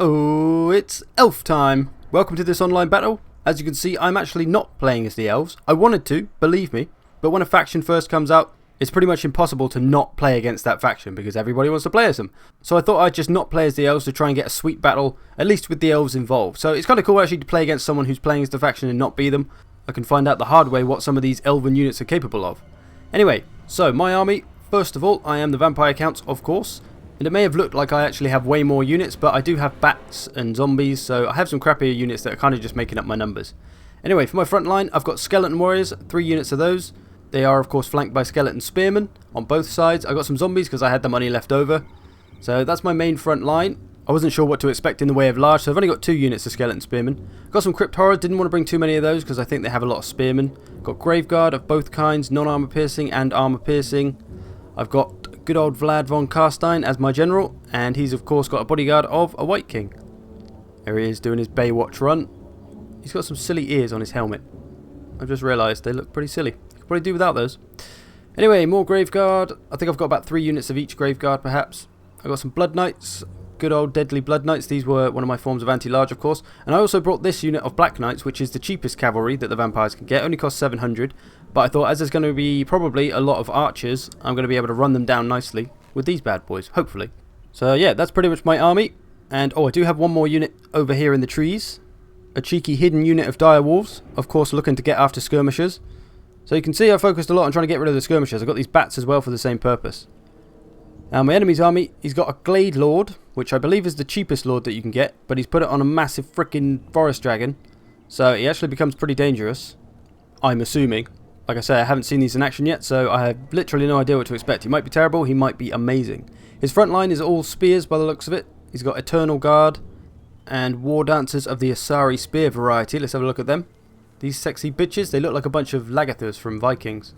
Uh-oh, it's elf time. Welcome to this online battle. As you can see, I'm actually not playing as the elves. I wanted to, believe me, but when a faction first comes out, it's pretty much impossible to not play against that faction because everybody wants to play as them. So I thought I'd just not play as the elves to try and get a sweet battle, at least with the elves involved. So it's kind of cool actually to play against someone who's playing as the faction and not be them. I can find out the hard way what some of these elven units are capable of. Anyway, so my army, first of all, I am the vampire count, of course. And it may have looked like I actually have way more units, but I do have bats and zombies, so I have some crappier units that are kind of just making up my numbers. Anyway, for my front line, I've got skeleton warriors, 3 units of those. They are, of course, flanked by skeleton spearmen on both sides. I got some zombies because I had the money left over. So that's my main front line. I wasn't sure what to expect in the way of large, so I've only got 2 units of skeleton spearmen. Got some crypt horror, didn't want to bring too many of those because I think they have a lot of spearmen. Got graveguard of both kinds, non-armor piercing and armor piercing. I've got good old Vlad von Carstein as my general, and he's of course got a bodyguard of a White King. There he is doing his Baywatch run. He's got some silly ears on his helmet. I've just realised they look pretty silly. You could probably do without those. Anyway, more Graveguard. I think I've got about 3 units of each Graveguard perhaps. I've got some Blood Knights. Good old Deadly Blood Knights. These were one of my forms of anti-large, of course. And I also brought this unit of Black Knights, which is the cheapest cavalry that the vampires can get. It only costs 700. But I thought as there's going to be probably a lot of archers, I'm going to be able to run them down nicely with these bad boys, hopefully. So yeah, that's pretty much my army. And oh, I do have one more unit over here in the trees. A cheeky hidden unit of dire wolves, of course looking to get after skirmishers. So you can see I focused a lot on trying to get rid of the skirmishers. I've got these bats as well for the same purpose. Now my enemy's army, he's got a Glade Lord, which I believe is the cheapest lord that you can get, but he's put it on a massive frickin' forest dragon. So he actually becomes pretty dangerous, I'm assuming. Like I say, I haven't seen these in action yet, so I have literally no idea what to expect. He might be terrible, he might be amazing. His front line is all spears by the looks of it. He's got Eternal Guard and War Dancers of the Asari Spear variety. Let's have a look at them. These sexy bitches, they look like a bunch of Lagathers from Vikings.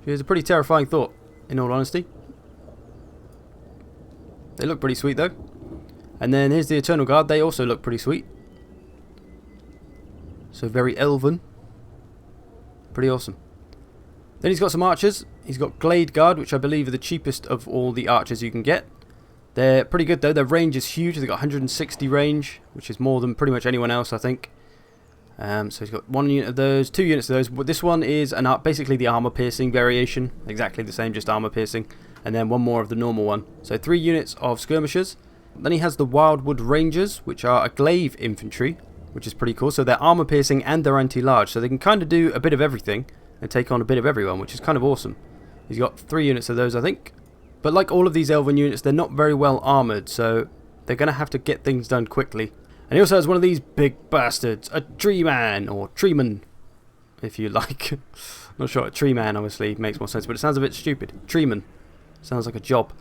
Here's a pretty terrifying thought, in all honesty. They look pretty sweet though. And then here's the Eternal Guard, they also look pretty sweet. So very elven. Pretty awesome. Then he's got some archers. He's got Glade Guard, which I believe are the cheapest of all the archers you can get. They're pretty good though, their range is huge. They've got 160 range, which is more than pretty much anyone else I think. So he's got 1 unit of those, 2 units of those. But this one is basically the armor piercing variation. Exactly the same, just armor piercing. And then 1 more of the normal one. So 3 units of skirmishers. Then he has the Wildwood Rangers, which are a glaive infantry, which is pretty cool. So they're armor piercing and they're anti-large. So they can kind of do a bit of everything and take on a bit of everyone, which is kind of awesome. He's got 3 units of those, I think. But like all of these elven units, they're not very well armoured, so they're going to have to get things done quickly. And he also has one of these big bastards, a tree man, or treeman, if you like. Not sure, a tree man obviously makes more sense, but it sounds a bit stupid. Treeman. Sounds like a job.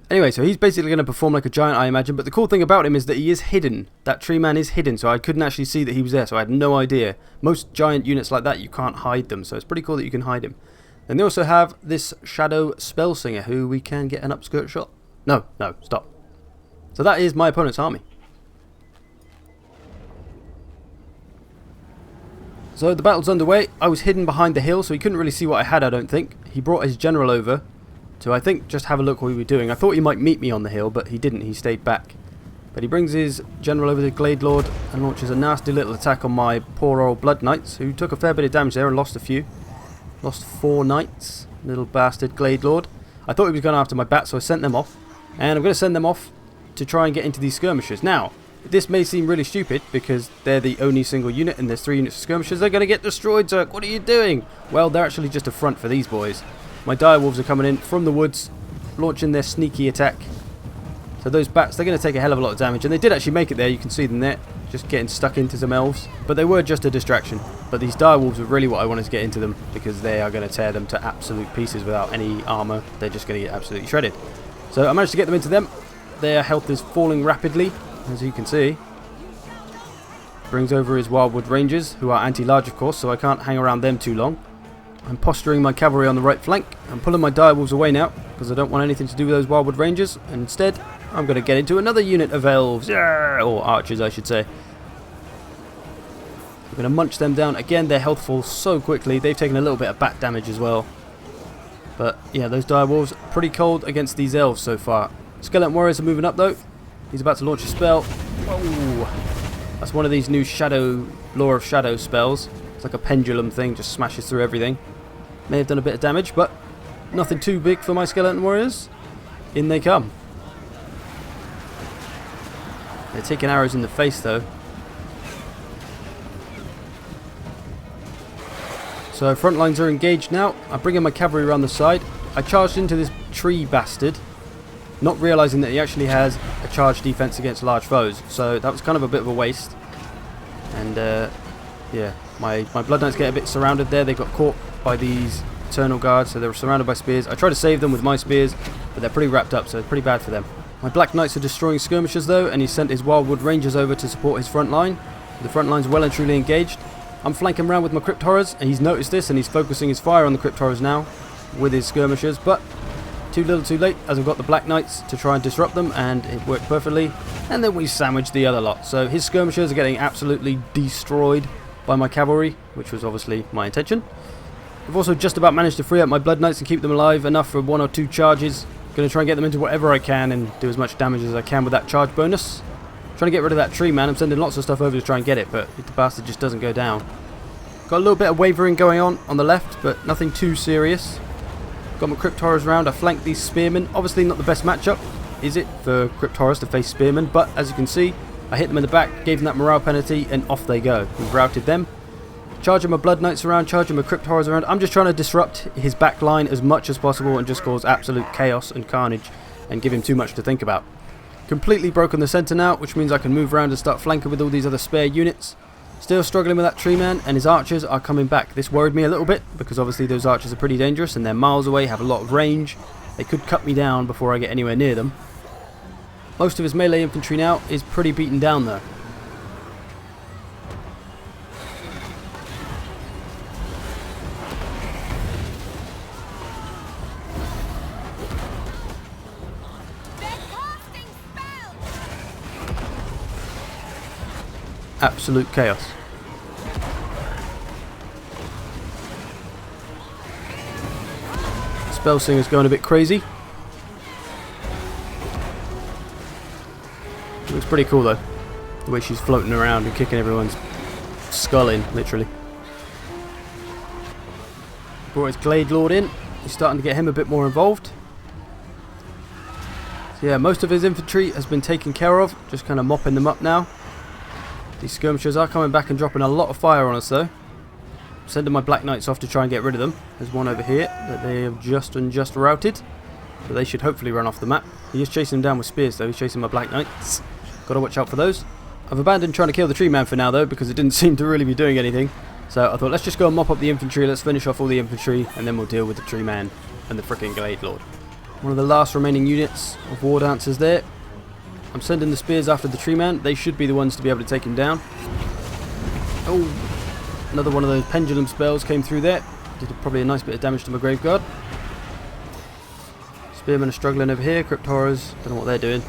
Anyway, so he's basically going to perform like a giant, I imagine. But the cool thing about him is that he is hidden. That tree man is hidden, so I couldn't actually see that he was there, so I had no idea. Most giant units like that, you can't hide them, so it's pretty cool that you can hide him. And they also have this Shadow Spellsinger, who we can get an upskirt shot. No, stop. So that is my opponent's army. So the battle's underway. I was hidden behind the hill, so he couldn't really see what I had, I don't think. He brought his general over to, I think, just have a look what we were doing. I thought he might meet me on the hill, but he didn't. He stayed back. But he brings his general over to Glade Lord and launches a nasty little attack on my poor old Blood Knights, who took a fair bit of damage there and lost a few. Lost 4 knights. Little bastard Glade Lord. I thought he was going after my bat, so I sent them off. And I'm going to send them off to try and get into these skirmishers. Now, this may seem really stupid because they're the only single unit and there's 3 units of skirmishers. They're going to get destroyed, Turk. What are you doing? Well, they're actually just a front for these boys. My direwolves are coming in from the woods, launching their sneaky attack. So those bats, they're going to take a hell of a lot of damage. And they did actually make it there. You can see them there, just getting stuck into some elves. But they were just a distraction. But these direwolves were really what I wanted to get into them, because they are going to tear them to absolute pieces without any armor. They're just going to get absolutely shredded. So I managed to get them into them. Their health is falling rapidly, as you can see. Brings over his Wildwood Rangers, who are anti-large of course, so I can't hang around them too long. I'm posturing my cavalry on the right flank. I'm pulling my direwolves away now, because I don't want anything to do with those Wildwood Rangers. And instead, I'm going to get into another unit of elves. Yeah! Or archers, I should say. I'm going to munch them down. Again, their health falls so quickly. They've taken a little bit of bat damage as well. But yeah, those direwolves, pretty cold against these elves so far. Skeleton warriors are moving up though. He's about to launch a spell. Whoa. That's one of these new Law of Shadow spells. It's like a pendulum thing, just smashes through everything. May have done a bit of damage, but nothing too big for my skeleton warriors. In they come. They're taking arrows in the face though. So front lines are engaged now. I bring in my cavalry around the side. I charged into this tree bastard, not realising that he actually has a charge defense against large foes. So that was kind of a bit of a waste. And yeah, my Blood Knights get a bit surrounded there. They got caught by these Eternal Guards, so they were surrounded by spears. I tried to save them with my spears, but they're pretty wrapped up, so it's pretty bad for them. My Black Knights are destroying skirmishers though, and he sent his Wildwood Rangers over to support his front line. The front line's well and truly engaged. I'm flanking around with my Crypt Horrors, and he's noticed this, and he's focusing his fire on the Crypt Horrors now with his skirmishers, but too little too late, as I've got the Black Knights to try and disrupt them, and it worked perfectly. And then we sandwiched the other lot. So his skirmishers are getting absolutely destroyed by my cavalry, which was obviously my intention. I've also just about managed to free up my Blood Knights and keep them alive enough for 1 or 2 charges. Going to try and get them into whatever I can and do as much damage as I can with that charge bonus. Trying to get rid of that tree man. I'm sending lots of stuff over to try and get it, but the bastard just doesn't go down. Got a little bit of wavering going on the left, but nothing too serious. Got my Crypt Horrors round. I flanked these spearmen. Obviously not the best matchup, is it, for Crypt Horrors to face spearmen, but as you can see, I hit them in the back, gave them that morale penalty, and off they go. We've routed them. Charging my Blood Knights around, charging my Crypt Horrors around. I'm just trying to disrupt his back line as much as possible and just cause absolute chaos and carnage and give him too much to think about. Completely broken the centre now, which means I can move around and start flanking with all these other spare units. Still struggling with that tree man, and his archers are coming back. This worried me a little bit, because obviously those archers are pretty dangerous and they're miles away, have a lot of range. They could cut me down before I get anywhere near them. Most of his melee infantry now is pretty beaten down though. Absolute chaos. Spellsinger's going a bit crazy. Looks pretty cool though, the way she's floating around and kicking everyone's skull in, literally. Brought his Glade Lord in. He's starting to get him a bit more involved. So yeah, most of his infantry has been taken care of, just kind of mopping them up now. These skirmishers are coming back and dropping a lot of fire on us though. Sending my Black Knights off to try and get rid of them. There's one over here that they have just routed. So they should hopefully run off the map. He is chasing them down with spears though. He's chasing my Black Knights. Gotta watch out for those. I've abandoned trying to kill the tree man for now though, because it didn't seem to really be doing anything. So I thought, let's just go and mop up the infantry. Let's finish off all the infantry, and then we'll deal with the tree man and the frickin' Glade Lord. One of the last remaining units of War Dancers there. I'm sending the spears after the tree man. They should be the ones to be able to take him down. Oh, another one of those pendulum spells came through there. Did probably a nice bit of damage to my Grave Guard. Spearmen are struggling over here. Crypt Horrors, don't know what they're doing.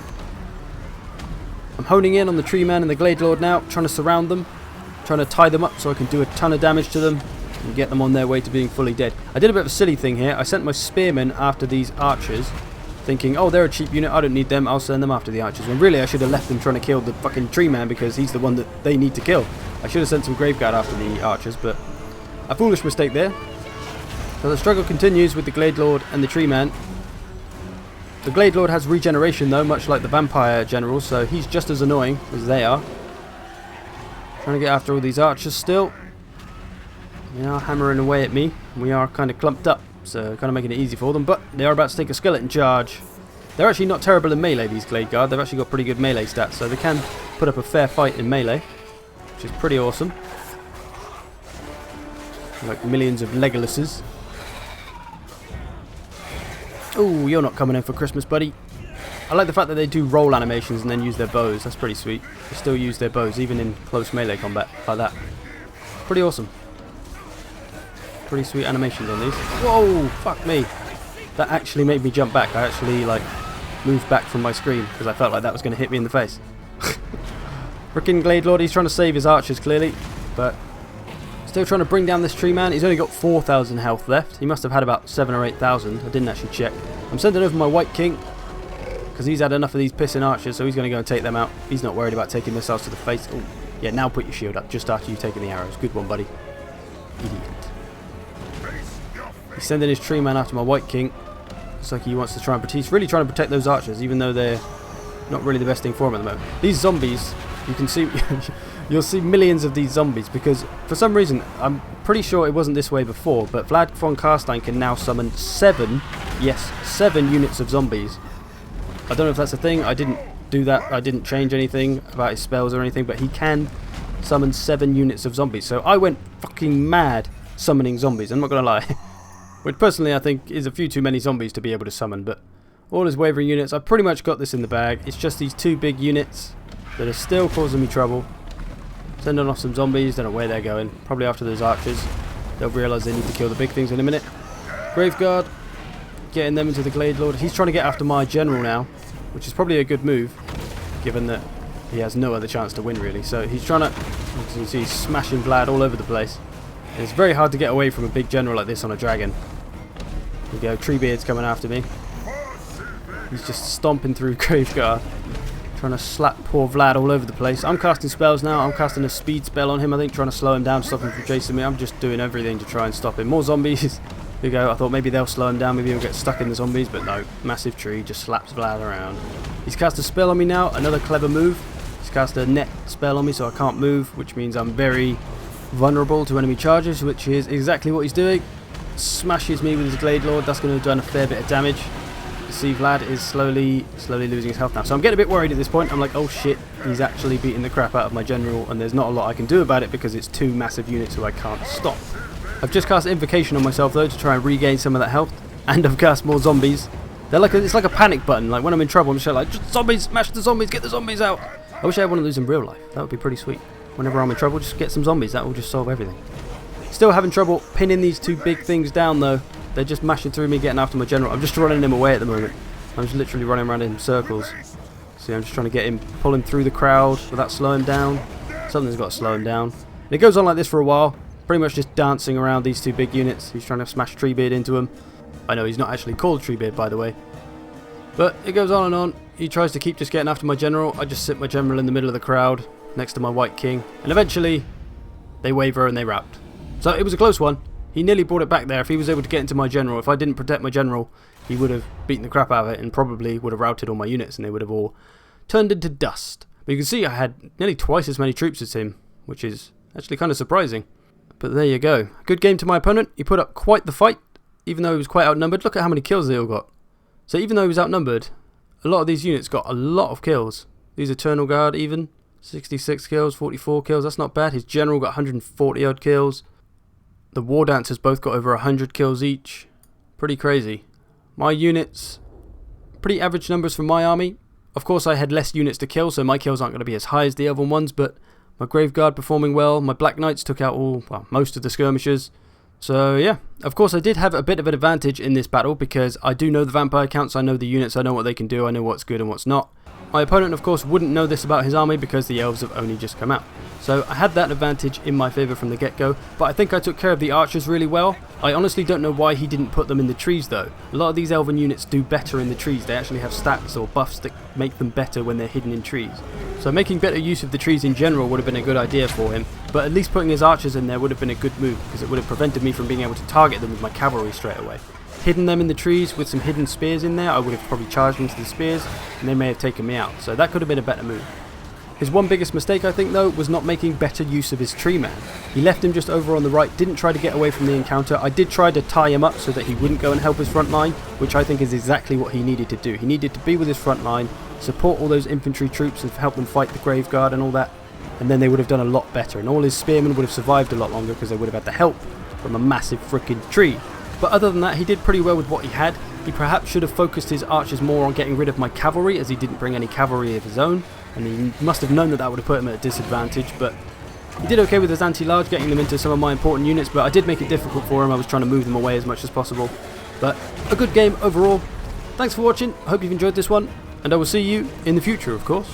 I'm honing in on the tree man and the Glade Lord now, trying to surround them, trying to tie them up so I can do a ton of damage to them and get them on their way to being fully dead. I did a bit of a silly thing here. I sent my spearmen after these archers, thinking, oh, they're a cheap unit, I don't need them, I'll send them after the archers. When really I should have left them trying to kill the fucking tree man, because he's the one that they need to kill. I should have sent some Graveguard after the archers, but a foolish mistake there. So the struggle continues with the Glade Lord and the tree man. The Glade Lord has regeneration though, much like the vampire generals, so he's just as annoying as they are. Trying to get after all these archers still. They are hammering away at me. We are kind of clumped up, so kind of making it easy for them, but they are about to take a skeleton charge. They're actually not terrible in melee, these Glade Guard. They've actually got pretty good melee stats, so they can put up a fair fight in melee, which is pretty awesome. Like millions of Legolases. Oh, you're not coming in for Christmas, buddy. I like the fact that they do roll animations and then use their bows. That's pretty sweet. They still use their bows, even in close melee combat, like that. Pretty awesome. Pretty sweet animations on these. Whoa, fuck me. That actually made me jump back. I actually, like, moved back from my screen because I felt like that was going to hit me in the face. Frickin' Glade Lord, he's trying to save his archers, clearly. But still trying to bring down this tree man. He's only got 4,000 health left. He must have had about 7,000 or 8,000. I didn't actually check. I'm sending over my White King. because he's had enough of these pissing archers, so he's going to go and take them out. He's not worried about taking missiles to the face. Oh, yeah, now put your shield up just after you've taken the arrows. Good one, buddy. Idiot. He's sending his tree man after my White King. Looks like he wants to try and protect. He's really trying to protect those archers, even though they're not really the best thing for him at the moment. These zombies, you can see, you'll see millions of these zombies, because for some reason, I'm pretty sure it wasn't this way before, but Vlad von Carstein can now summon 7 units of zombies. I don't know if that's a thing. I didn't do that. I didn't change anything about his spells or anything, but he can summon 7 units of zombies. So I went fucking mad summoning zombies, I'm not going to lie. Which personally I think is a few too many zombies to be able to summon, but all his wavering units, I've pretty much got this in the bag. It's just these 2 big units that are still causing me trouble. Sending off some zombies, don't know where they're going. Probably after those archers. They'll realise they need to kill the big things in a minute. Graveguard, getting them into the Glade Lord. He's trying to get after my general now, which is probably a good move, given that he has no other chance to win really. So he's trying to, as you can see, he's smashing Vlad all over the place. And it's very hard to get away from a big general like this on a dragon. There we go, Treebeard's coming after me. He's just stomping through Graveguard, trying to slap poor Vlad all over the place. I'm casting spells now. I'm casting a speed spell on him, I think, trying to slow him down, stop him from chasing me. I'm just doing everything to try and stop him. More zombies. Here we go. I thought maybe they'll slow him down, maybe he'll get stuck in the zombies, but no. Massive tree just slaps Vlad around. He's cast a spell on me now, another clever move. He's cast a net spell on me so I can't move, which means I'm very vulnerable to enemy charges, which is exactly what he's doing. Smashes me with his Glade Lord. That's going to have done a fair bit of damage. You see Vlad is slowly losing his health now. So I'm getting a bit worried at this point. I'm like, oh shit, he's actually beating the crap out of my general, and there's not a lot I can do about it because it's 2 massive units who I can't stop. I've just cast Invocation on myself though to try and regain some of that health, and I've cast more zombies. They're like it's like a panic button. Like when I'm in trouble, I'm just like, zombies, smash the zombies, get the zombies out. I wish I had one of those in real life. That would be pretty sweet. Whenever I'm in trouble, just get some zombies. That will just solve everything. Still having trouble pinning these 2 big things down though. They're just mashing through me, getting after my general. I'm just running him away at the moment. I'm just literally running around in circles. See, I'm just trying to get him, pull him through the crowd without slowing down. Something's got to slow him down. And it goes on like this for a while. Pretty much just dancing around these 2 big units. He's trying to smash Treebeard into him. I know he's not actually called Treebeard, by the way. But it goes on and on. He tries to keep just getting after my general. I just sit my general in the middle of the crowd next to my White King. And eventually, they waver and they rout. So it was a close one. He nearly brought it back there. If he was able to get into my general, if I didn't protect my general, he would have beaten the crap out of it and probably would have routed all my units and they would have all turned into dust. But you can see I had nearly twice as many troops as him, which is actually kind of surprising. But there you go. Good game to my opponent. He put up quite the fight, even though he was quite outnumbered. Look at how many kills they all got. So even though he was outnumbered, a lot of these units got a lot of kills. These Eternal Guard even, 66 kills, 44 kills. That's not bad. His general got 140 odd kills. The War Dancers both got over 100 kills each. Pretty crazy. My units, pretty average numbers from my army. Of course I had less units to kill, so my kills aren't going to be as high as the Elven ones, but my Graveguard performing well. My Black Knights took out most of the skirmishers. So yeah, of course I did have a bit of an advantage in this battle because I do know the vampire counts, I know the units, I know what they can do, I know what's good and what's not. My opponent of course wouldn't know this about his army because the elves have only just come out. So I had that advantage in my favour from the get-go, but I think I took care of the archers really well. I honestly don't know why he didn't put them in the trees though. A lot of these elven units do better in the trees. They actually have stats or buffs that make them better when they're hidden in trees. So making better use of the trees in general would have been a good idea for him, but at least putting his archers in there would have been a good move because it would have prevented me from being able to target them with my cavalry straight away. Hidden them in the trees with some hidden spears in there, I would have probably charged into the spears and they may have taken me out, so that could have been a better move. His one biggest mistake I think though was not making better use of his tree man. He left him just over on the right, didn't try to get away from the encounter. I did try to tie him up so that he wouldn't go and help his front line, which I think is exactly what he needed to do. He needed to be with his front line, support all those infantry troops and help them fight the Graveguard and all that, and then they would have done a lot better and all his spearmen would have survived a lot longer because they would have had the help from a massive freaking tree. But other than that, he did pretty well with what he had. He perhaps should have focused his archers more on getting rid of my cavalry, as he didn't bring any cavalry of his own, and he must have known that that would have put him at a disadvantage, but he did okay with his anti-large, getting them into some of my important units, but I did make it difficult for him. I was trying to move them away as much as possible. But a good game overall. Thanks for watching, I hope you've enjoyed this one, and I will see you in the future, of course.